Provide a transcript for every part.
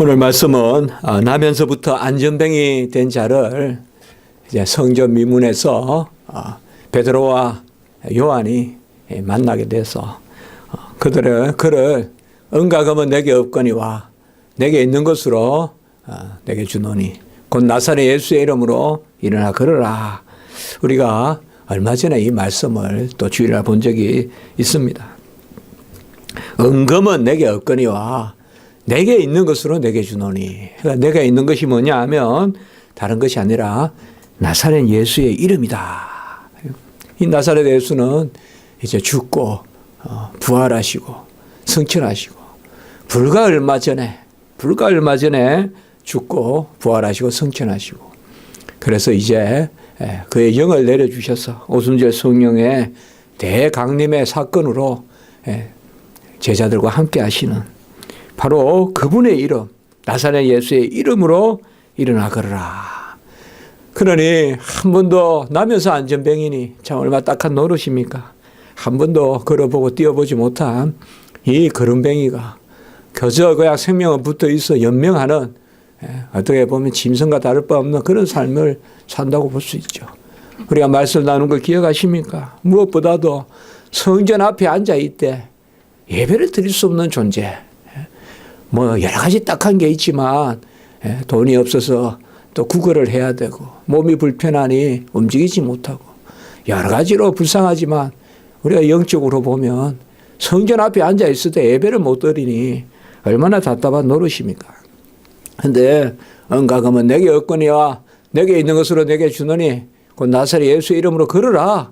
오늘 말씀은 나면서부터 안전뱅이 된 자를 이제 성전 미문에서 베드로와 요한이 만나게 돼서 그를 은과금은 내게 없거니와 내게 있는 것으로 내게 주노니 곧 나사렛 예수의 이름으로 일어나 걸으라. 우리가 얼마 전에 이 말씀을 또 주일날 본 적이 있습니다. 은금은 내게 없거니와 내게 있는 것으로 내게 주노니. 그러니까 내게 있는 것이 뭐냐 하면 다른 것이 아니라 나사렛 예수의 이름이다. 이 나사렛 예수는 이제 죽고 부활하시고 승천하시고 불과 얼마 전에 죽고 부활하시고 승천하시고 그래서 이제 그의 영을 내려주셔서 오순절 성령의 대강림의 사건으로 제자들과 함께 하시는 바로 그분의 이름, 나사렛 예수의 이름으로 일어나 걸으라. 그러니 한 번도 나면서 안전뱅이니 참 얼마나 딱한 노릇입니까? 한 번도 걸어보고 뛰어보지 못한 이 걸음뱅이가 그저 그냥 생명은 붙어 있어 연명하는 어떻게 보면 짐승과 다를 바 없는 그런 삶을 산다고 볼 수 있죠. 우리가 말씀 나눈 걸 기억하십니까? 무엇보다도 성전 앞에 앉아 있대 예배를 드릴 수 없는 존재. 뭐 여러 가지 딱한 게 있지만 돈이 없어서 또 구걸을 해야 되고 몸이 불편하니 움직이지 못하고 여러 가지로 불쌍하지만 우리가 영적으로 보면 성전 앞에 앉아 있을 때 예배를 못 드리니 얼마나 답답한 노릇입니까? 그런데 은과금은 내게 없거니와 내게 있는 것으로 내게 주노니 곧 나사렛 예수 이름으로 걸으라.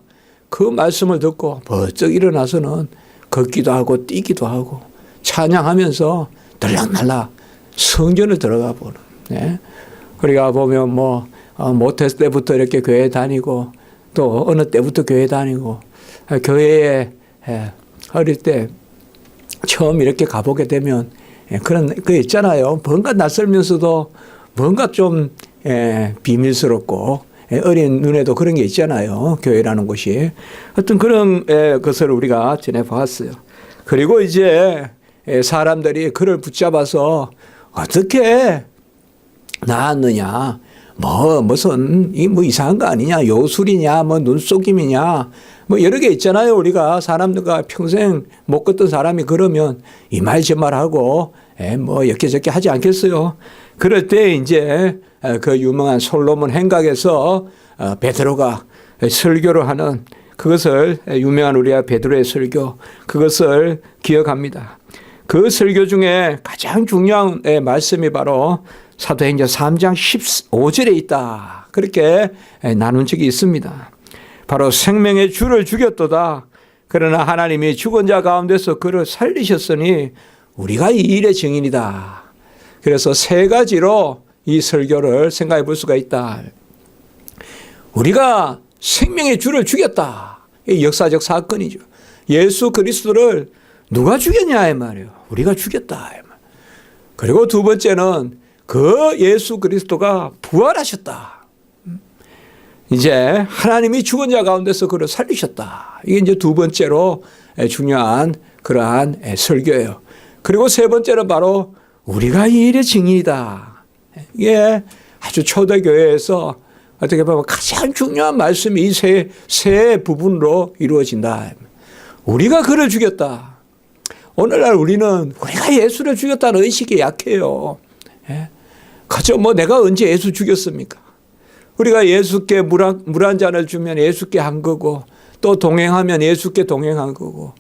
그 말씀을 듣고 번쩍 일어나서는 걷기도 하고 뛰기도 하고 찬양하면서 들락날락 성전을 들어가 보는. 우리가 보면 모태스 때부터 이렇게 교회 다니고 또 어느 때부터 교회 다니고 교회에 어릴 때 처음 이렇게 가보게 되면 그런 거 있잖아요. 뭔가 낯설면서도 뭔가 좀 비밀스럽고 어린 눈에도 그런 게 있잖아요. 교회라는 곳이. 어떤 그런 것을 우리가 지내봤어요. 그리고 이제 사람들이 그를 붙잡아서 어떻게 나았느냐, 무슨 이상한 거 아니냐, 요술이냐, 눈속임이냐, 여러 개 있잖아요. 우리가 사람들과 평생 못 걷던 사람이 그러면 이 말 저 말하고 이렇게 하지 않겠어요. 그럴 때 이제 그 유명한 솔로몬 행각에서 베드로가 설교를 하는 그것을 유명한 우리가 베드로의 설교 그것을 기억합니다. 그 설교 중에 가장 중요한 말씀이 바로 사도행전 3장 15절에 있다. 그렇게 나눈 적이 있습니다. 바로 생명의 주를 죽였도다. 그러나 하나님이 죽은 자 가운데서 그를 살리셨으니 우리가 이 일의 증인이다. 그래서 세 가지로 이 설교를 생각해 볼 수가 있다. 우리가 생명의 주를 죽였다. 이 역사적 사건이죠. 예수 그리스도를 누가 죽였냐 이 말이에요. 우리가 죽였다. 그리고 두 번째는 그 예수 그리스도가 부활하셨다. 이제 하나님이 죽은 자 가운데서 그를 살리셨다. 이게 이제 두 번째로 중요한 그러한 설교예요. 그리고 세 번째는 바로 우리가 이 일의 증인이다. 이게 아주 초대교회에서 어떻게 보면 가장 중요한 말씀이 이 세 부분으로 이루어진다. 우리가 그를 죽였다. 오늘날 우리는 우리가 예수를 죽였다는 의식이 약해요. 그저 내가 언제 예수 죽였습니까? 우리가 예수께 물 한 잔을 주면 예수께 한 거고 또 동행하면 예수께 동행한 거고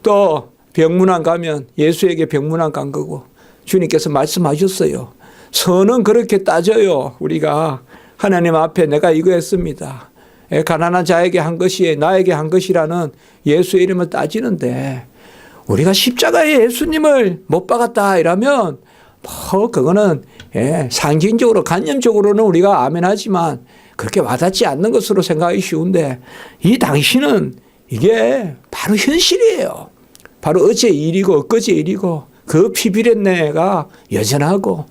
또 병문안 가면 예수에게 병문안 간 거고 주님께서 말씀하셨어요. 선은 그렇게 따져요. 우리가 하나님 앞에 내가 이거 했습니다. 가난한 자에게 한 것이 나에게 한 것이라는 예수의 이름을 따지는데 우리가 십자가에 예수님을 못 박았다 이러면 그거는 상징적으로 관념적으로는 우리가 아멘하지만 그렇게 와닿지 않는 것으로 생각하기 쉬운데 이 당시는 이게 바로 현실이에요. 바로 어제 일이고 엊그제 일이고 그 피비린내가 여전하고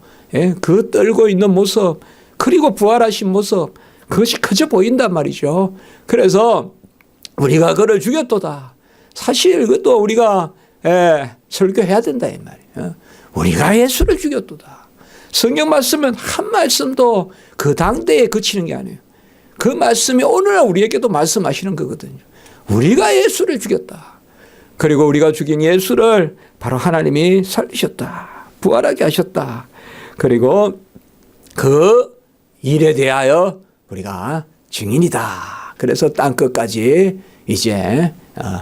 그 떨고 있는 모습 그리고 부활하신 모습 그것이 커져 보인단 말이죠. 그래서 우리가 그를 죽였도다. 사실 그것도 우리가 설교해야 된다 이 말이에요. 우리가 예수를 죽였도다. 성경 말씀은 한 말씀도 그 당대에 그치는 게 아니에요. 그 말씀이 오늘날 우리에게도 말씀하시는 거거든요. 우리가 예수를 죽였다. 그리고 우리가 죽인 예수를 바로 하나님이 살리셨다. 부활하게 하셨다. 그리고 그 일에 대하여 우리가 증인이다. 그래서 땅끝까지 이제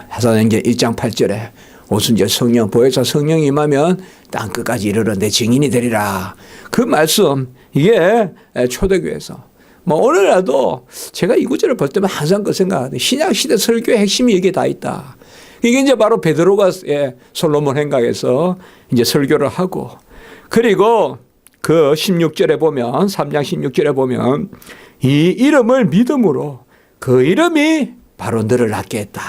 사도행전 1장 8절에 오순절 성령 보혜사 성령이 임하면 땅끝까지 이르러 내 증인이 되리라. 그 말씀 이게 초대교회에서 뭐 오늘날도 제가 이 구절을 볼 때만 항상 그 생각하는데 신약시대 설교의 핵심이 여기에 다 있다. 이게 이제 바로 베드로가 솔로몬 행각에서 이제 설교를 하고 그리고 그 16절에 보면 3장 16절에 보면 이 이름을 믿음으로 그 이름이 바로 너를 낫게 했다.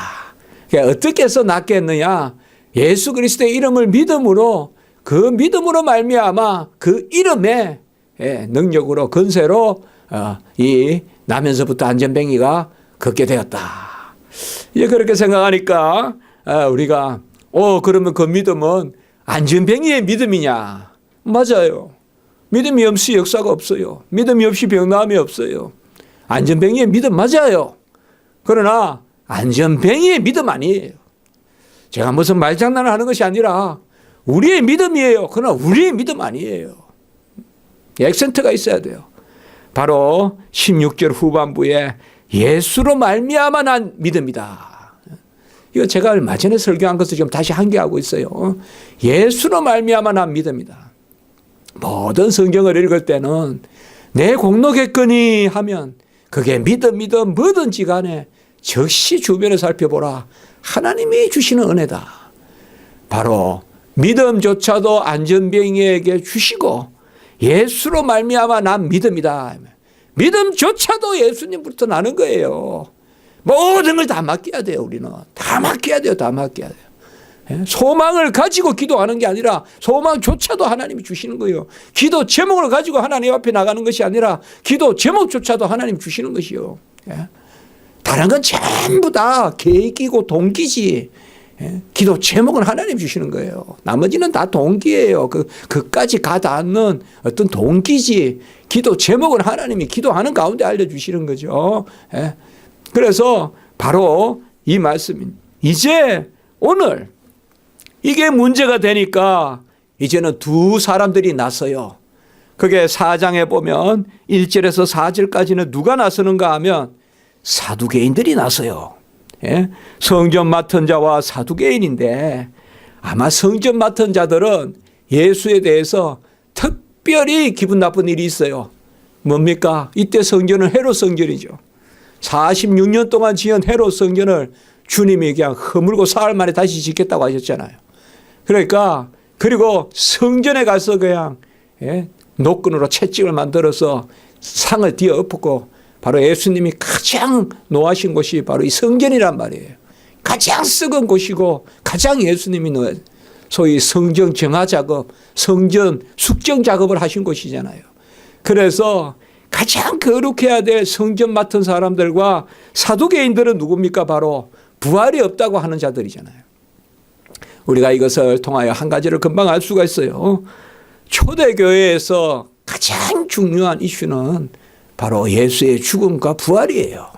그러니까 어떻게 해서 낫게 했느냐? 예수 그리스도의 이름을 믿음으로 그 믿음으로 말미암아 그 이름의 능력으로 건세로 이 나면서부터 안전뱅이가 걷게 되었다. 이제 그렇게 생각하니까 우리가 그러면 그 믿음은 안전뱅이의 믿음이냐? 맞아요. 믿음이 없이 역사가 없어요. 믿음이 없이 병나음이 없어요. 안전뱅이의 믿음 맞아요. 그러나 안전뱅이의 믿음 아니에요. 제가 무슨 말장난을 하는 것이 아니라 우리의 믿음이에요. 그러나 우리의 믿음 아니에요. 액센트가 있어야 돼요. 바로 16절 후반부에 예수로 말미암아 난 믿음이다. 이거 제가 얼마 전에 설교한 것을 지금 다시 한계하고 있어요. 예수로 말미암아 난 믿음이다. 모든 성경을 읽을 때는 내 공로겠거니 하면 그게 믿음이든 뭐든지 간에 즉시 주변을 살펴보라. 하나님이 주시는 은혜다. 바로 믿음조차도 안전뱅이에게 주시고 예수로 말미암아 난 믿음이다. 믿음조차도 예수님부터 나는 거예요. 모든 걸 다 맡겨야 돼요. 우리는 다 맡겨야 돼요. 다 맡겨야 돼요. 소망을 가지고 기도하는 게 아니라 소망조차도 하나님이 주시는 거예요. 기도 제목을 가지고 하나님 앞에 나가는 것이 아니라 기도 제목조차도 하나님 주시는 것이요. 다른 건 전부 다 계획이고 동기지. 기도 제목은 하나님 주시는 거예요. 나머지는 다 동기예요. 그까지 가 닿는 어떤 동기지. 기도 제목은 하나님이 기도하는 가운데 알려주시는 거죠. 그래서 바로 이 말씀인 이제 오늘 이게 문제가 되니까 이제는 두 사람들이 나서요. 그게 4장에 보면 1절에서 4절까지는 누가 나서는가 하면 사두개인들이 나서요. 성전 맡은 자와 사두개인인데 아마 성전 맡은 자들은 예수에 대해서 특별히 기분 나쁜 일이 있어요. 뭡니까? 이때 성전은 헤롯 성전이죠. 46년 동안 지은 헤롯 성전을 주님이 그냥 허물고 사흘 만에 다시 짓겠다고 하셨잖아요. 그러니까 그리고 성전에 가서 그냥 노끈으로 채찍을 만들어서 상을 뒤에 엎고 바로 예수님이 가장 노하신 곳이 바로 이 성전이란 말이에요. 가장 썩은 곳이고 가장 예수님이 소위 성전 정화 작업, 성전 숙정 작업을 하신 곳이잖아요. 그래서 가장 거룩해야 될 성전 맡은 사람들과 사두개인들은 누굽니까? 바로 부활이 없다고 하는 자들이잖아요. 우리가 이것을 통하여 한 가지를 금방 알 수가 있어요. 초대교회에서 가장 중요한 이슈는 바로 예수의 죽음과 부활이에요.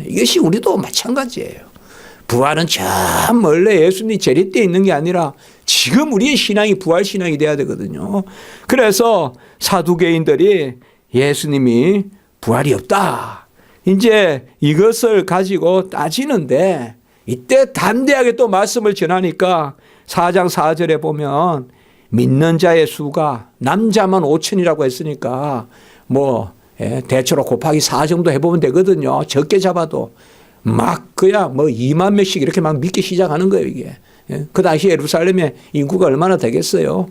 이것이 우리도 마찬가지예요. 부활은 저 멀리 예수님이 재림때 있는 게 아니라 지금 우리의 신앙이 부활 신앙이 돼야 되거든요. 그래서 사두개인들이 예수님이 부활이 없다. 이제 이것을 가지고 따지는데 이때 담대하게 또 말씀을 전하니까 4장 4절에 보면 믿는 자의 수가 남자만 5천이라고 했으니까 대체로 곱하기 4 정도 해보면 되거든요. 적게 잡아도 막 그냥 2만 명씩 이렇게 막 믿기 시작하는 거예요, 이게. 그 당시 예루살렘의 인구가 얼마나 되겠어요.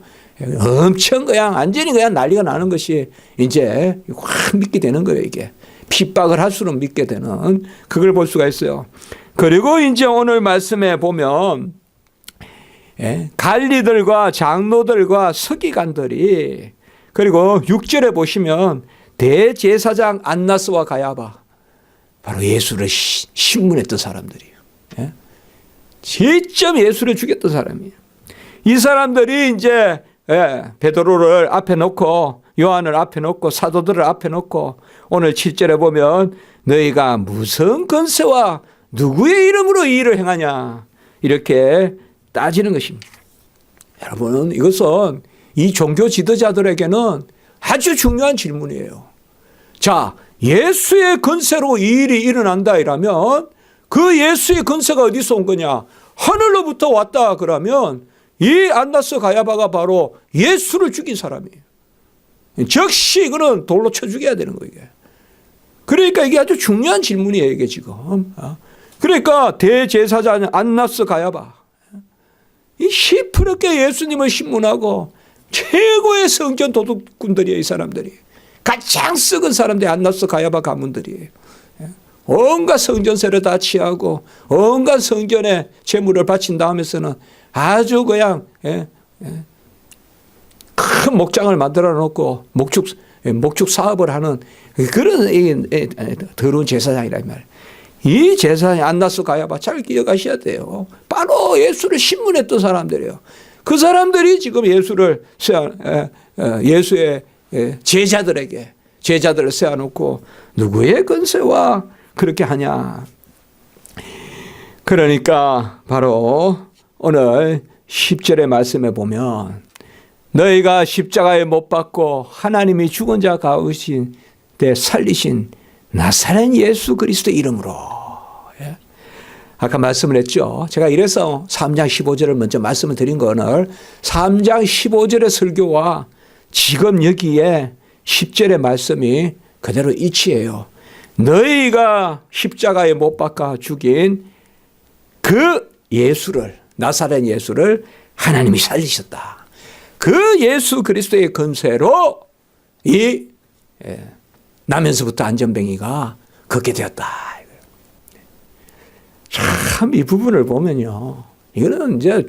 엄청 그냥 완전히 그냥 난리가 나는 것이 이제 확 믿게 되는 거예요, 이게. 핍박을 할수록 믿게 되는 그걸 볼 수가 있어요. 그리고 이제 오늘 말씀에 보면 관리들과 장로들과 서기관들이 그리고 6절에 보시면 대제사장 안나스와 가야바 바로 예수를 신문했던 사람들이에요. 직접 예수를 죽였던 사람이에요. 이 사람들이 이제 베드로를 앞에 놓고 요한을 앞에 놓고 사도들을 앞에 놓고 오늘 7절에 보면 너희가 무슨 권세와 누구의 이름으로 이 일을 행하냐 이렇게 따지는 것입니다. 여러분 이것은 이 종교 지도자들에게는 아주 중요한 질문이에요. 자, 예수의 권세로 이 일이 일어난다 이라면 그 예수의 권세가 어디서 온 거냐? 하늘로부터 왔다 그러면 이 안나스 가야바가 바로 예수를 죽인 사람이에요. 즉시 이거는 돌로 쳐 죽여야 되는 거예요. 그러니까 이게 아주 중요한 질문이에요, 이게 지금. 그러니까 대제사장 안나스 가야바 이 시퍼렇게 예수님을 신문하고 최고의 성전 도둑꾼들이에요, 이 사람들이. 가장 썩은 사람들이 안나스 가야바 가문들이에요. 온갖 성전세를 다 취하고 온갖 성전에 재물을 바친 다음에서는 아주 그냥 큰 목장을 만들어 놓고 목축 사업을 하는 그런 더러운 제사장이란 말이에요. 이 제사장이 안나스 가야바 잘 기억하셔야 돼요. 바로 예수를 신문했던 사람들이에요. 그 사람들이 지금 예수의 제자들을 세워놓고 누구의 권세와 그렇게 하냐. 그러니까 바로 오늘 10절의 말씀에 보면 너희가 십자가에 못 박고 하나님이 죽은 자 가우신 데 살리신 나사렛 예수 그리스도의 이름으로. 아까 말씀을 했죠. 제가 이래서 3장 15절을 먼저 말씀을 드린 거 오늘 3장 15절의 설교와 지금 여기에 10절의 말씀이 그대로 일치해요. 너희가 십자가에 못 박아 죽인 그 예수를 나사렛 예수를 하나님이 살리셨다. 그 예수 그리스도의 권세로 이 나면서부터 안전뱅이가 걷게 되었다. 참 이 부분을 보면요. 이거는 이제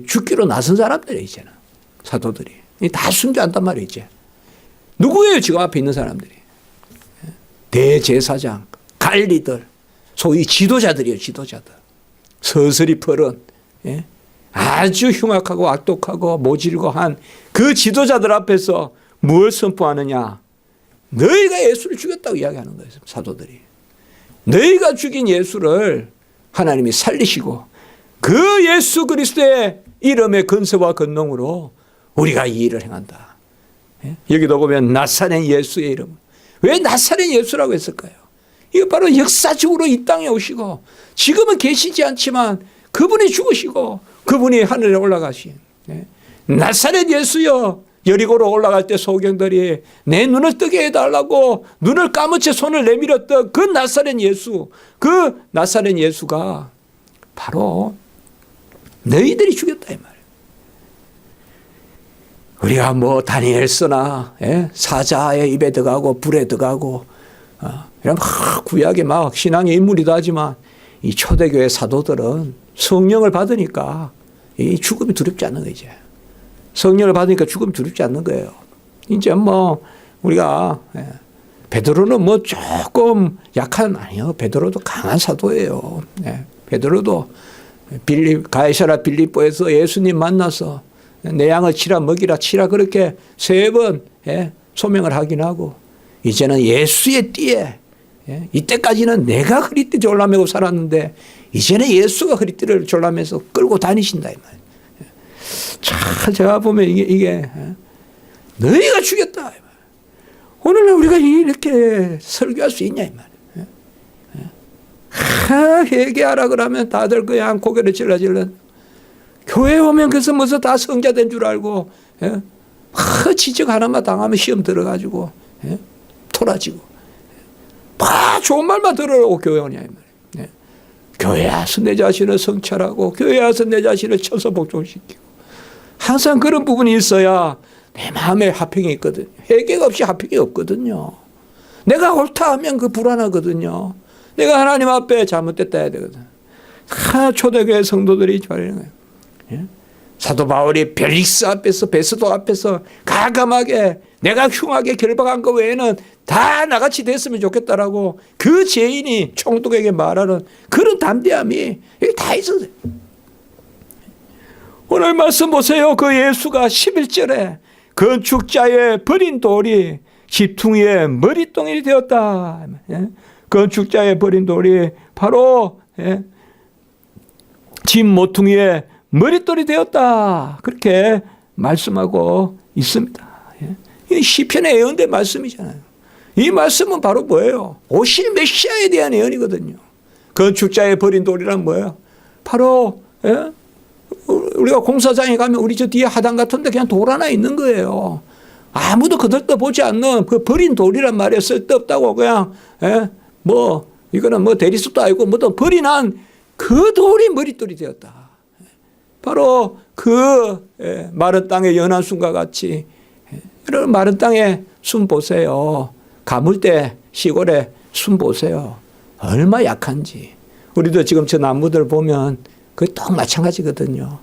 죽기로 나선 사람들이에요. 이제는 사도들이. 다 순교한단 말이에요. 이제. 누구예요? 지금 앞에 있는 사람들이. 대제사장, 관리들, 소위 지도자들이에요. 지도자들. 서슬이 퍼런 아주 흉악하고 악독하고 모질고 한 그 지도자들 앞에서 무엇을 선포하느냐. 너희가 예수를 죽였다고 이야기하는 거예요. 사도들이. 너희가 죽인 예수를 하나님이 살리시고 그 예수 그리스도의 이름의 권세와 권능으로 우리가 이 일을 행한다. 여기도 보면 나사렛 예수의 이름. 왜 나사렛 예수라고 했을까요? 이거 바로 역사적으로 이 땅에 오시고 지금은 계시지 않지만 그분이 죽으시고 그분이 하늘에 올라가신 나사렛 예수여. 여리고로 올라갈 때 소경들이 내 눈을 뜨게 해달라고 눈을 감은 채 손을 내밀었던 그 나사렛 예수, 그 나사렛 예수가 바로 너희들이 죽였다 이 말이에요. 우리가 뭐 다니엘서나 사자의 입에 들어가고 불에 들어가고 이런 구약에 막 신앙의 인물이다 하지만 이 초대교회 사도들은 성령을 받으니까 이 죽음이 두렵지 않는 거죠. 이제. 성령을 받으니까 죽음이 두렵지 않는 거예요. 이제 뭐 우리가 베드로는 뭐 조금 약한 아니요. 베드로도 강한 사도예요. 베드로도 가이사라 빌립보에서 예수님 만나서 내 양을 치라 먹이라 치라 그렇게 3번 소명을 하긴 하고 이제는 예수의 띠에 이때까지는 내가 허리띠 졸라매고 살았는데 이제는 예수가 허리띠를 졸라매서 끌고 다니신다 이 말이에요. 참 제가 보면 이게 너희가 죽였다. 오늘날 우리가 이렇게 설교할 수 있냐 이 말이에요. 회개하라 그러면 다들 그냥 고개를 질러질러. 교회 오면 그래서 무슨 다 성자된 줄 알고 지적 하나만 당하면 시험 들어가지고 토라지고 좋은 말만 들으라고 교회 오냐 이 말이에요. 교회 와서 내 자신을 성찰하고 교회 와서 내 자신을 쳐서 복종시키고 항상 그런 부분이 있어야 내 마음에 화평이 있거든요. 회개가 없이 화평이 없거든요. 내가 옳다 하면 그 불안하거든요. 내가 하나님 앞에 잘못됐다 해야 되거든. 초대교회 성도들이 저러는 거예요. 사도 바울이 벨릭스 앞에서 베스도 앞에서 가감하게 내가 흉하게 결박한 거 외에는 다 나같이 됐으면 좋겠다라고 그 죄인이 총독에게 말하는 그런 담대함이 여기 다 있었어요. 오늘 말씀 보세요. 그 예수가 11절에 건축자의 버린 돌이 집퉁이의 머릿동이 되었다. 건축자의 버린 돌이 바로 집 모퉁이의 머릿돌이 되었다. 그렇게 말씀하고 있습니다. 이 시편의 예언된 말씀이잖아요. 이 말씀은 바로 뭐예요? 오실 메시아에 대한 예언이거든요. 건축자의 버린 돌이란 뭐예요? 바로 우리가 공사장에 가면 우리 저 뒤에 하단 같은데 그냥 돌 하나 있는 거예요. 아무도 거들떠보지 않는 그 버린 돌이란 말이에요. 쓸데없다고 그냥 뭐 이거는 뭐 대리석도 아니고 뭐또 버린한 그 돌이 머릿돌이 되었다. 바로 그 마른 땅의 연한 순과 같이 여러분 마른 땅에 순 보세요. 가물대 시골에 순 보세요. 얼마 약한지. 우리도 지금 저 나무들 보면 그게 똑 마찬가지거든요.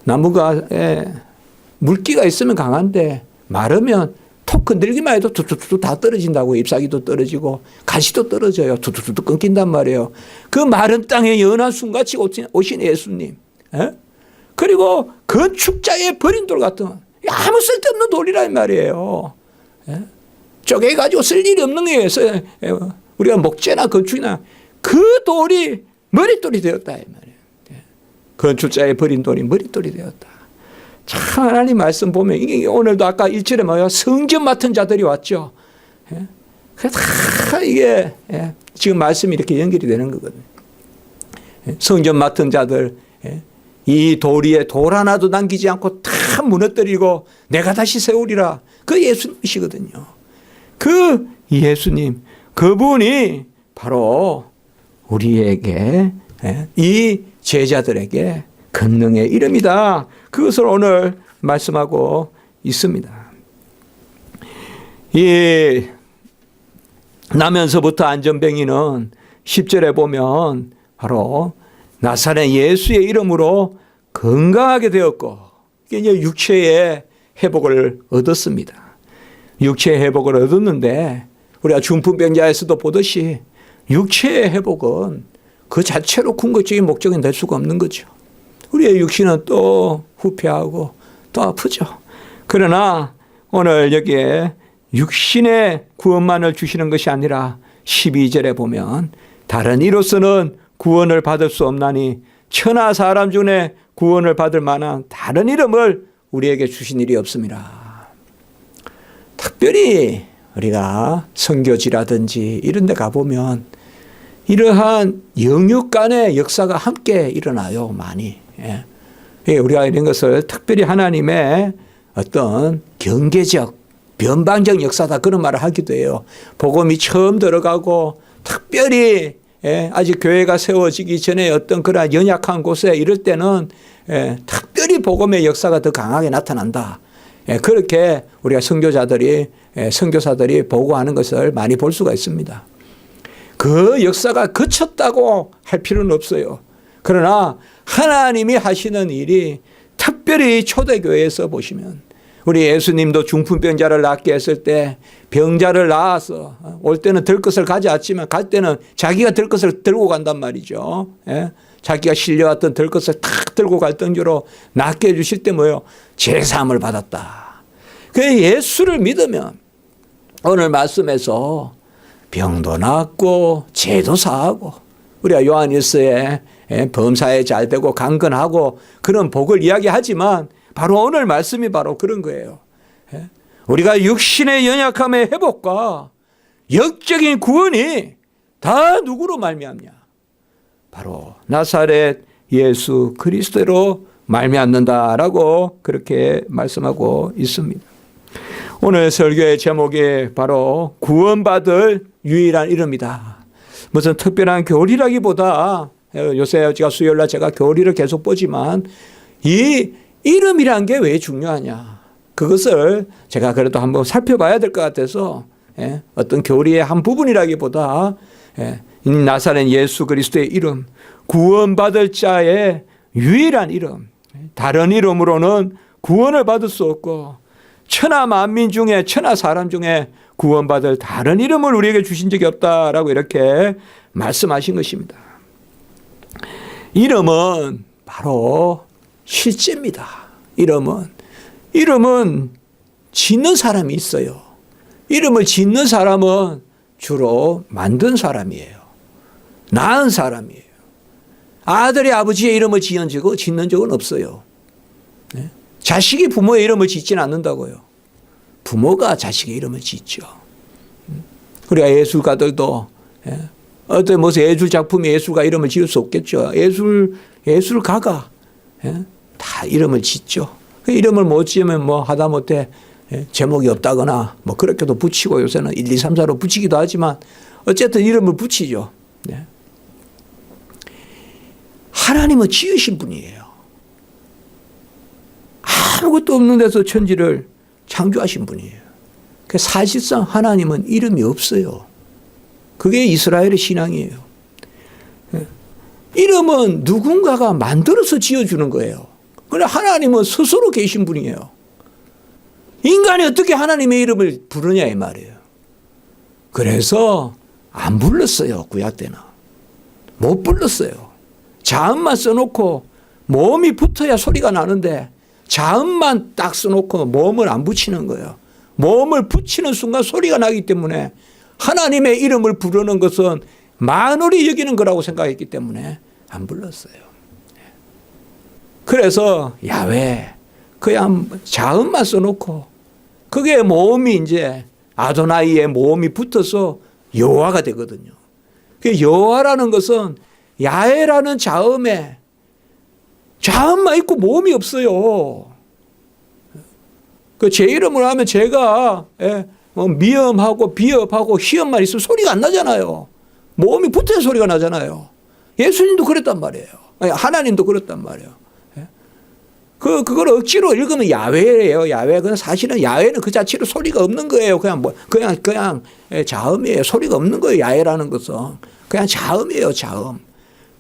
나무가 물기가 있으면 강한데 마르면 톡 건들기만 해도 툭툭툭 다 떨어진다고. 잎사귀도 떨어지고 가시도 떨어져요. 툭툭툭 끊긴단 말이에요. 그 마른 땅에 연한 순같이 오신 예수님. 그리고 건축자의 버린 돌 같은 아무 쓸데없는 돌이란 말이에요. 쪼개가지고 쓸 일이 없는 거예요. 우리가 목재나 건축이나 그 돌이 머릿돌이 되었다 이 말이에요. 건축자의 버린 돌이 머릿돌이 되었다. 참 하나님 말씀 보면 이게 오늘도 아까 1절에 뭐예요? 성전 맡은 자들이 왔죠. 그래서 다 이게 지금 말씀이 이렇게 연결이 되는 거거든요. 성전 맡은 자들 이 돌 위에 돌 하나도 남기지 않고 다 무너뜨리고 내가 다시 세우리라. 그 예수님이시거든요. 그 예수님 그분이 바로 우리에게 이 제자들에게 권능의 이름이다. 그것을 오늘 말씀하고 있습니다. 이 나면서부터 안전뱅이는 10절에 보면 바로 나사렛 예수의 이름으로 건강하게 되었고 이제 육체의 회복을 얻었습니다. 육체의 회복을 얻었는데 우리가 중풍병자에서도 보듯이 육체의 회복은 그 자체로 궁극적인 목적이 될 수가 없는 거죠. 우리의 육신은 또 후퇴하고 또 아프죠. 그러나 오늘 여기에 육신의 구원만을 주시는 것이 아니라 12절에 보면 다른 이로서는 구원을 받을 수 없나니 천하 사람 중에 구원을 받을 만한 다른 이름을 우리에게 주신 일이 없습니다. 특별히 우리가 선교지라든지 이런 데 가보면 이러한 영육 간의 역사가 함께 일어나요. 많이. 우리가 이런 것을 특별히 하나님의 어떤 경계적 변방적 역사다 그런 말을 하기도 해요. 복음이 처음 들어가고 특별히 아직 교회가 세워지기 전에 어떤 그런 연약한 곳에 이럴 때는 특별히 복음의 역사가 더 강하게 나타난다. 그렇게 우리가 선교사들이 보고하는 것을 많이 볼 수가 있습니다. 그 역사가 그쳤다고 할 필요는 없어요. 그러나 하나님이 하시는 일이 특별히 초대교회에서 보시면 우리 예수님도 중풍병자를 낫게 했을 때 병자를 낳아서 올 때는 들 것을 가져왔지만 갈 때는 자기가 들 것을 들고 간단 말이죠. 자기가 실려왔던 들 것을 탁 들고 갈 정도로 낫게 해주실 때 뭐예요? 제사함을 받았다. 그 예수를 믿으면 오늘 말씀에서 병도 낫고 죄도 사하고 우리가 요한일서에 범사에 잘 되고 강건하고 그런 복을 이야기하지만 바로 오늘 말씀이 바로 그런 거예요. 우리가 육신의 연약함의 회복과 영적인 구원이 다 누구로 말미암냐? 바로 나사렛 예수 그리스도로 말미암는다라고 그렇게 말씀하고 있습니다. 오늘 설교의 제목이 바로 구원받을 유일한 이름이다. 무슨 특별한 교리라기보다 요새 제가 수요일날 제가 교리를 계속 보지만 이 이름이란 게 왜 중요하냐. 그것을 제가 그래도 한번 살펴봐야 될 것 같아서 어떤 교리의 한 부분이라기보다 나사렛 예수 그리스도의 이름, 구원받을 자의 유일한 이름, 다른 이름으로는 구원을 받을 수 없고 천하 만민 중에 천하 사람 중에 구원받을 다른 이름을 우리에게 주신 적이 없다라고 이렇게 말씀하신 것입니다. 이름은 바로 실제입니다. 이름은 짓는 사람이 있어요. 이름을 짓는 사람은 주로 만든 사람이에요. 낳은 사람이에요. 아들이 아버지의 이름을 짓는 적은 없어요. 네? 자식이 부모의 이름을 짓지는 않는다고요. 부모가 자식의 이름을 짓죠. 그러니까 예술가들도 어떤 무슨 예술 작품이 예술가 이름을 지을 수 없겠죠. 예술가가 다 이름을 짓죠. 그 이름을 못 지으면 뭐 하다못해 제목이 없다거나 뭐 그렇게도 붙이고 요새는 1, 2, 3, 4로 붙이기도 하지만 어쨌든 이름을 붙이죠. 네. 하나님은 지으신 분이에요. 아무것도 없는 데서 천지를 창조하신 분이에요. 사실상 하나님은 이름이 없어요. 그게 이스라엘의 신앙이에요. 이름은 누군가가 만들어서 지어주는 거예요. 그러나 하나님은 스스로 계신 분이에요. 인간이 어떻게 하나님의 이름을 부르냐 이 말이에요. 그래서 안 불렀어요. 구약 때는. 못 불렀어요. 자음만 써놓고 모음이 붙어야 소리가 나는데 자음만 딱 써놓고 모음을 안 붙이는 거예요. 모음을 붙이는 순간 소리가 나기 때문에 하나님의 이름을 부르는 것은 만월이 여기는 거라고 생각했기 때문에 안 불렀어요. 그래서 야훼 그냥 자음만 써놓고 그게 모음이 이제 아도나이의 모음이 붙어서 여호와가 되거든요. 그 여호와라는 것은 야훼라는 자음에 자음만 있고 모음이 없어요. 그 제 이름을 하면 제가 미음하고 비읍하고 희읍만 있으면 소리가 안 나잖아요. 모음이 붙어야 소리가 나잖아요. 예수님도 그랬단 말이에요. 하나님도 그랬단 말이에요. 그걸 억지로 읽으면 야훼예요. 야훼. 그건 사실은 야훼는 그 자체로 소리가 없는 거예요. 그냥 자음이에요. 소리가 없는 거예요. 야훼라는 것은 그냥 자음이에요. 자음.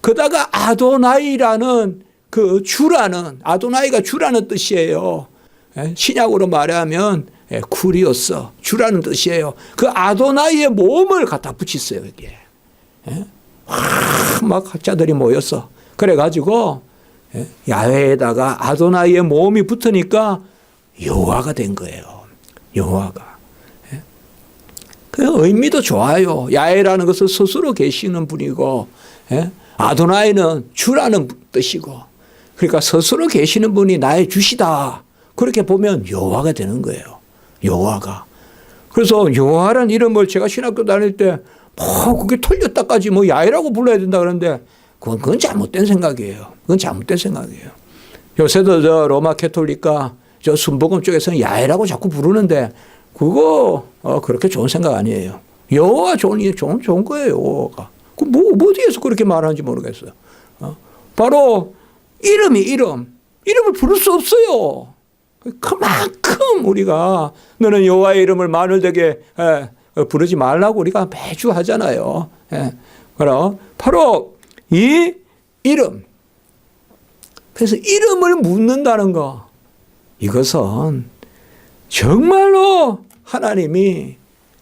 그다가 아도나이라는 그 주라는 아도나이가 주라는 뜻이에요. 신약으로 말하면 쿠리오스 주라는 뜻이에요. 그 아도나이의 모음을 갖다 붙였어요. 여기에. 막 학자들이 모였어. 그래가지고 야훼에다가 아도나이의 모음이 붙으니까 여호와가 된 거예요. 여호와가. 그 의미도 좋아요. 야훼라는 것은 스스로 계시는 분이고 아도나이는 주라는 뜻이고 그러니까 스스로 계시는 분이 나의 주시다. 그렇게 보면 여호와가 되는 거예요. 여호와가. 그래서 여호와라는 이름을 제가 신학교 다닐 때 그게 틀렸다까지 야훼라고 불러야 된다 그러는데 그건 잘못된 생각이에요. 그건 잘못된 생각이에요. 요새도 저 로마 캐톨릭과 저 순복음 쪽에서는 야훼라고 자꾸 부르는데 그거 그렇게 좋은 생각 아니에요. 여호와 좋은 거예요. 여호와가. 어디에서 그렇게 말하는지 모르겠어요. 바로 이름을 부를 수 없어요. 그만큼 우리가 너는 여호와의 이름을 마늘되게 부르지 말라고 우리가 매주 하잖아요. 바로 이 이름. 그래서 이름을 묻는다는 거. 이것은 정말로 하나님이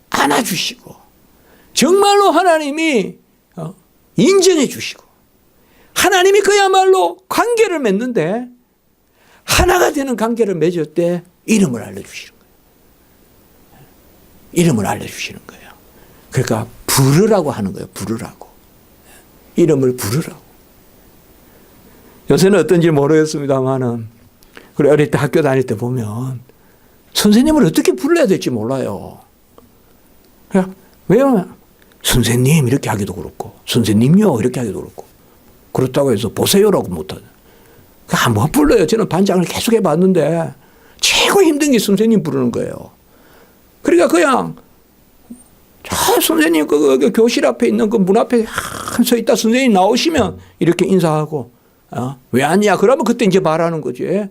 안아주시고 정말로 하나님이 인정해 주시고 하나님이 그야말로 관계를 맺는데 하나가 되는 관계를 맺을 때 이름을 알려주시는 거예요. 이름을 알려주시는 거예요. 그러니까 부르라고 하는 거예요. 부르라고. 이름을 부르라고. 요새는 어떤지 모르겠습니다만은 그래 어릴 때 학교 다닐 때 보면 선생님을 어떻게 불러야 될지 몰라요. 왜냐면 선생님 이렇게 하기도 그렇고 선생님요 이렇게 하기도 그렇고 그렇다고 해서 보세요라고 못하죠. 못 불러요. 저는 반장을 계속 해봤는데 최고 힘든 게 선생님 부르는 거예요. 그러니까 그냥 선생님 그 교실 앞에 있는 그 문 앞에 서 있다 선생님 나오시면 이렇게 인사하고 왜 왔냐 그러면 그때 이제 말하는 거지.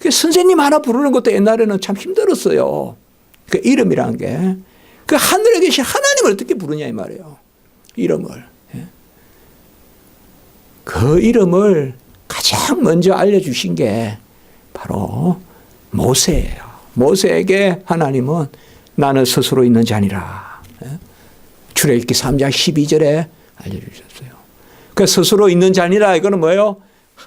선생님 하나 부르는 것도 옛날에는 참 힘들었어요. 그 이름이라는 게. 그 하늘에 계신 하나님을 어떻게 부르냐 이 말이에요. 이름을. 그 이름을 가장 먼저 알려주신 게 바로 모세예요. 모세에게 하나님은 나는 스스로 있는 자니라. 출애굽기 3장 12절에 알려주셨어요. 그 스스로 있는 자니라 이거는 뭐예요?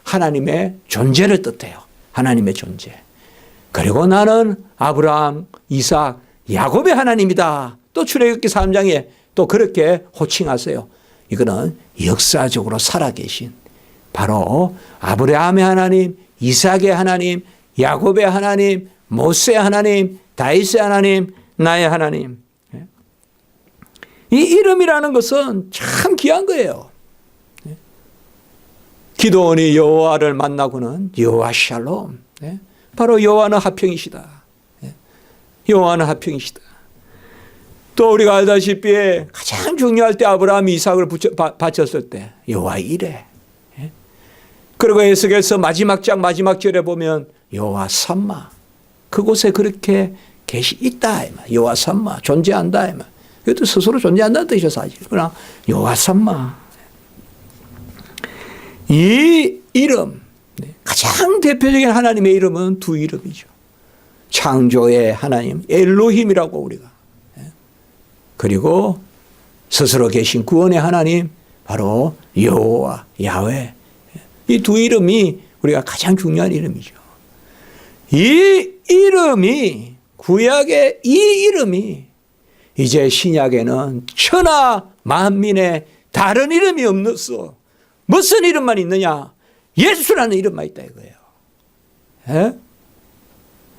하나님의 존재를 뜻해요. 하나님의 존재. 그리고 나는 아브라함, 이삭, 야곱의 하나님이다. 또 출애굽기 3장에 또 그렇게 호칭하세요. 이거는 역사적으로 살아계신 바로 아브라함의 하나님, 이삭의 하나님, 야곱의 하나님, 모세의 하나님, 다윗의 하나님, 나의 하나님. 이 이름이라는 것은 참 귀한 거예요. 기도원이 여호와를 만나고는 여호와 샬롬. 바로 여호와는 화평이시다. 여호와는 화평이시다. 또 우리가 알다시피 가장 중요할 때 아브라함이 이삭을 바쳤을 때 여호와 이레. 그리고 에스겔서 마지막 장 마지막 절에 보면 여호와 삼마. 그곳에 그렇게 있다. 여호와 삼마 존재한다. 그것도 스스로 존재한다는 뜻이죠 사실. 그러나 여호와 삼마. 이 이름 가장 대표적인 하나님의 이름은 두 이름이죠. 창조의 하나님 엘로힘이라고 우리가, 그리고 스스로 계신 구원의 하나님 바로 여호와 야훼. 이 두 이름이 우리가 가장 중요한 이름이죠. 이 이름이 구약의 이 이름이 이제 신약에는 천하 만민의 다른 이름이 없어. 무슨 이름만 있느냐? 예수라는 이름만 있다 이거예요.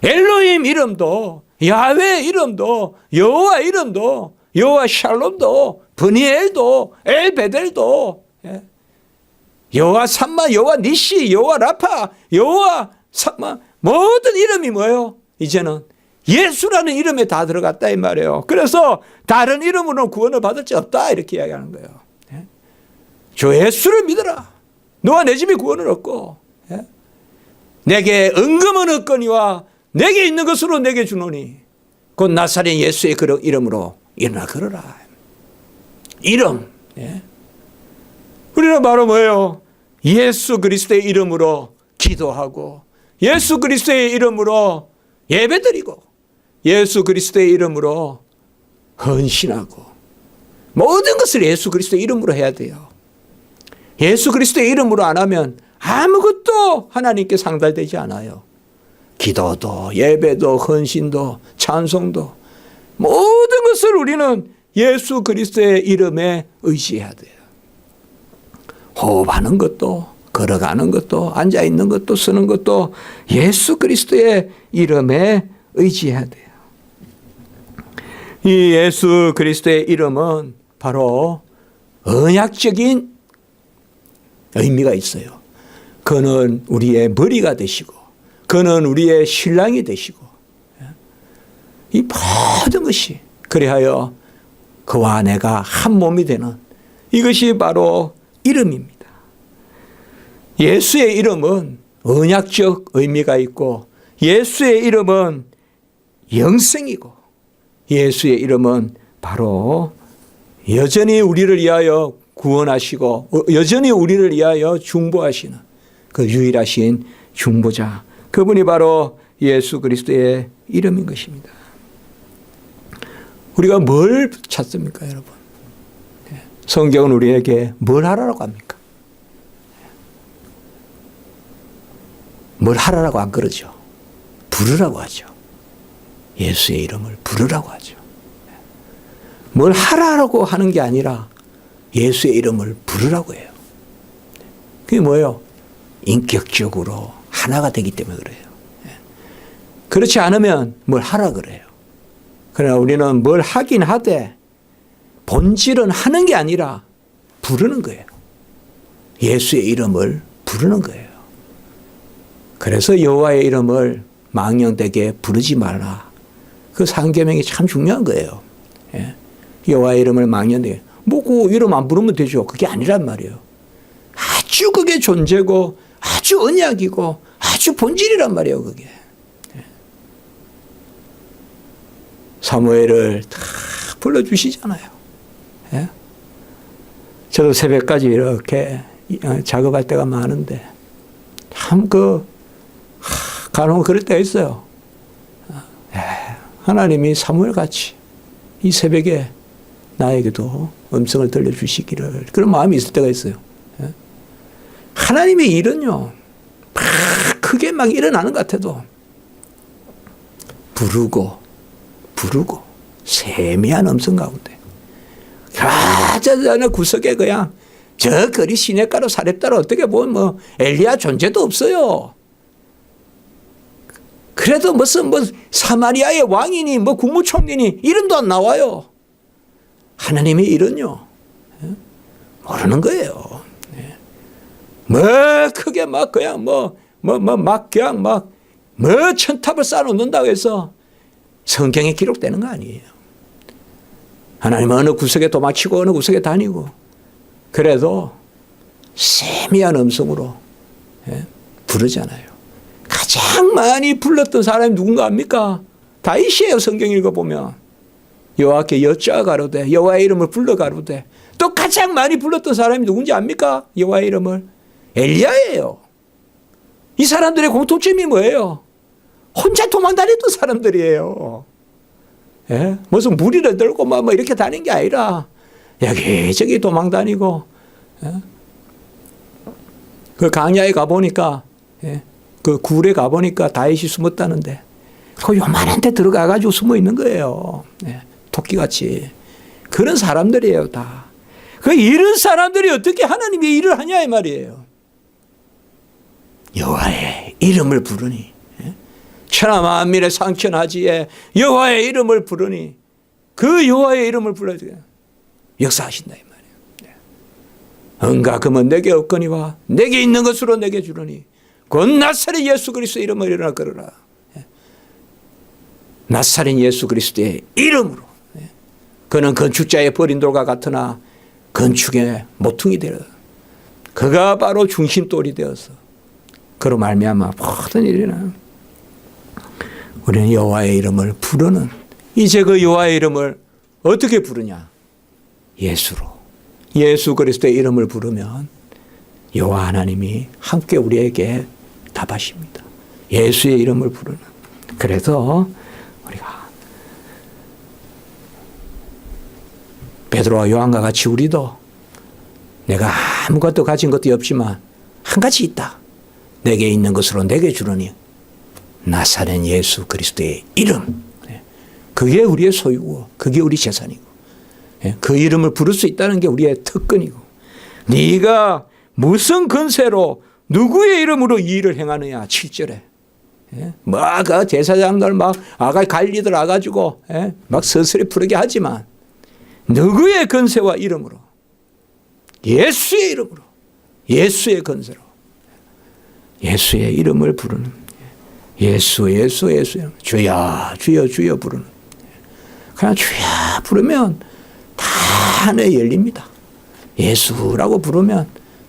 엘로힘 이름도, 야훼 이름도, 여호와 이름도, 여호와 샬롬도, 브니엘도, 엘베델도, 여호와 삼마, 여호와 니시, 여호와 라파, 여호와 삼마, 모든 이름이 뭐예요? 이제는 예수라는 이름에 다 들어갔다 이 말이에요. 그래서 다른 이름으로는 구원을 받을 수 없다 이렇게 이야기하는 거예요. 주 예수를 믿어라. 너와 내 집이 구원을 얻고, 내게 은금은 얻거니와 내게 있는 것으로 내게 주노니 곧 나사렛 예수의 그 이름으로 일어나 걸어라. 이름. 우리는 바로 뭐예요? 예수 그리스도의 이름으로 기도하고, 예수 그리스도의 이름으로 예배드리고, 예수 그리스도의 이름으로 헌신하고, 모든 것을 예수 그리스도의 이름으로 해야 돼요. 예수 그리스도의 이름으로 안 하면 아무것도 하나님께 상달되지 않아요. 기도도, 예배도, 헌신도, 찬송도, 모든 것을 우리는 예수 그리스도의 이름에 의지해야 돼요. 호흡하는 것도, 걸어가는 것도, 앉아있는 것도, 쓰는 것도 예수 그리스도의 이름에 의지해야 돼요. 이 예수 그리스도의 이름은 바로 언약적인 의미가 있어요. 그는 우리의 머리가 되시고, 그는 우리의 신랑이 되시고, 이 모든 것이 그리하여 그와 내가 한 몸이 되는 이것이 바로 이름입니다. 예수의 이름은 언약적 의미가 있고, 예수의 이름은 영생이고, 예수의 이름은 바로 여전히 우리를 위하여 구원하시고 여전히 우리를 위하여 중보하시는 그 유일하신 중보자, 그분이 바로 예수 그리스도의 이름인 것입니다. 우리가 뭘 찾습니까 여러분? 성경은 우리에게 뭘 하라고 합니까? 뭘 하라고 안 그러죠. 부르라고 하죠. 예수의 이름을 부르라고 하죠. 뭘 하라고 하는 게 아니라 예수의 이름을 부르라고 해요. 그게 뭐예요? 인격적으로 하나가 되기 때문에 그래요. 그렇지 않으면 뭘 하라 그래요. 그러나 우리는 뭘 하긴 하되 본질은 하는 게 아니라 부르는 거예요. 예수의 이름을 부르는 거예요. 그래서 여호와의 이름을 망령되게 부르지 말라. 그 상계명이 참 중요한 거예요. 여호와의 이름을 망령되게. 뭐 그 이름 안 부르면 되죠. 그게 아니란 말이에요. 아주 그게 존재고 아주 언약이고 아주 본질이란 말이에요. 그게. 사무엘을 다 불러주시잖아요. 저도 새벽까지 이렇게 작업할 때가 많은데 참 간혹 그럴 때가 있어요. 하나님이 사무엘같이 이 새벽에 나에게도 음성을 들려주시기를, 그런 마음이 있을 때가 있어요. 하나님의 일은요, 크게 막 일어나는 것 같아도 부르고 세미한 음성 가운데 저 구석에 그냥 저 거리 시냇가로 사렙다로 어떻게 보면 뭐 엘리야 존재도 없어요. 그래도 무슨 사마리아의 왕이니 뭐 국무총리니 이름도 안 나와요. 하나님의 일은요 모르는 거예요. 뭐 크게 막 그냥 천탑을 쌓아놓는다고 해서 성경에 기록되는 거 아니에요. 하나님은 어느 구석에 도망치고 어느 구석에 다니고 그래도 세미한 음성으로 부르잖아요. 가장 많이 불렀던 사람이 누군가 압니까? 다윗이에요. 성경 읽어보면 여호와께 여짜 가로되 여호와의 이름을 불러 가로되 또 가장 많이 불렀던 사람이 누군지 압니까? 여호와의 이름을 엘리야예요. 이 사람들의 공통점이 뭐예요? 혼자 도망다녔던 사람들이에요. 예? 무슨 무리를 들고 뭐 이렇게 다닌 게 아니라 여기저기 도망다니고 그 강야에 가보니까 그 굴에 가보니까 다윗이 숨었다는데 그 요만한 데 들어가가지고 숨어 있는 거예요. 토끼같이. 그런 사람들이에요 다. 그 이런 사람들이 어떻게 하나님의 일을 하냐 이 말이에요. 여호와의 이름을 부르니 천하 만민의 상천하지에 여호와의 이름을 부르니 그 여호와의 이름을 불러야 역사하신다 이 말이에요. 은과 금은 내게 없거니와 내게 있는 것으로 내게 주르니 곧 나사렛 예수 그리스도의 이름으로 일어나 걸으라. 나사렛 예수 그리스도의 이름으로. 그는 건축자의 버린 돌과 같으나 건축의 모퉁이 되어 그가 바로 중심돌이 되어서 그로 말미암아 모든 일이나 우리는 여호와의 이름을 부르는 이제 그 여호와의 이름을 어떻게 부르냐? 예수로. 예수 그리스도의 이름을 부르면 여호와 하나님이 함께 우리에게 답하십니다. 예수의 이름을 부르는. 그래서 우리가 베드로와 요한과 같이 우리도 내가 아무것도 가진 것도 없지만 한 가지 있다. 내게 있는 것으로 내게 주르니 나사렛 예수 그리스도의 이름. 그게 우리의 소유고 그게 우리 재산이고 그 이름을 부를 수 있다는 게 우리의 특권이고 네가 무슨 근세로 누구의 이름으로 이 일을 행하느냐 7절에 그 제사장들 관리들 와가지고 막 서슬이 부르게 하지만 누구의 근세와 이름으로 예수의 이름으로 예수의 근세로 예수의 이름을 부르는 예수 주여 주여 주여 부르는 그냥 주여 부르면 다 하늘이 열립니다. 예수라고 부르면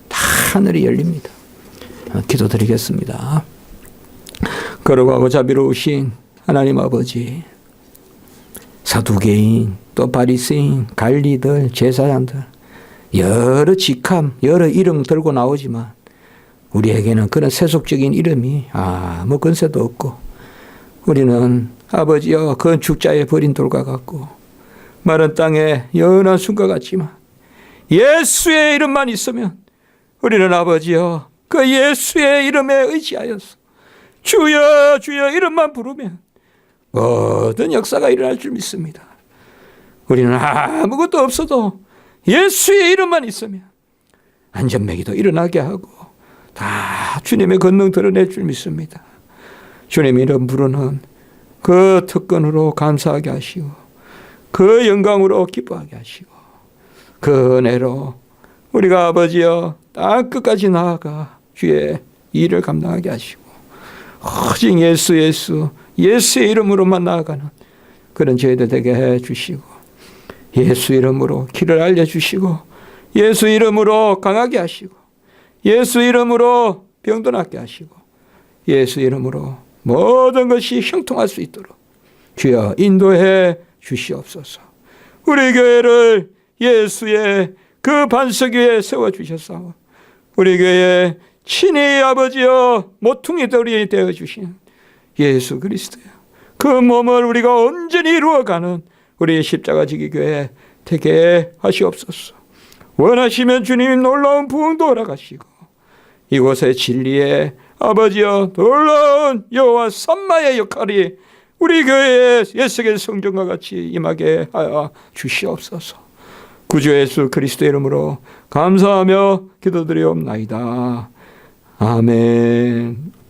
다 하늘이 열립니다. 기도드리겠습니다. 거룩하고 자비로우신 하나님 아버지, 사두개인 또 바리새인 관리들 제사장들 여러 직함 여러 이름 들고 나오지만 우리에게는 그런 세속적인 이름이 아무 근세도 없고 우리는 아버지여 건축자의 버린 돌과 같고 마른 땅에 연한 순과 같지만 예수의 이름만 있으면 우리는 아버지여 그 예수의 이름에 의지하여서 주여 주여 이름만 부르면 모든 역사가 일어날 줄 믿습니다. 우리는 아무것도 없어도 예수의 이름만 있으면 안전매기도 일어나게 하고 다 주님의 권능 드러낼 줄 믿습니다. 주님 이름 부르는 그 특권으로 감사하게 하시고 그 영광으로 기뻐하게 하시고 그 은혜로 우리가 아버지여 땅 끝까지 나아가 주의 일을 감당하게 하시고 오직 예수의 이름으로만 나아가는 그런 저희들 되게 해주시고 예수 이름으로 길을 알려주시고 예수 이름으로 강하게 하시고 예수 이름으로 병도 낫게 하시고 예수 이름으로 모든 것이 형통할 수 있도록 주여 인도해 주시옵소서. 우리 교회를 예수의 그 반석 위에 세워주셔서 우리 교회에 친히 아버지여 모퉁이 돌이 되어주신 예수 그리스도여 그 몸을 우리가 온전히 이루어가는 우리 십자가 지기 교회 되게 하시옵소서. 원하시면 주님이 놀라운 부흥도 허락하시고 이곳의 진리에 아버지여 놀라운 여호와 삼마의 역할이 우리 교회에 에스겔 성전과 같이 임하게 하여 주시옵소서. 구주 예수 그리스도의 이름으로 감사하며 기도드리옵나이다. 아멘.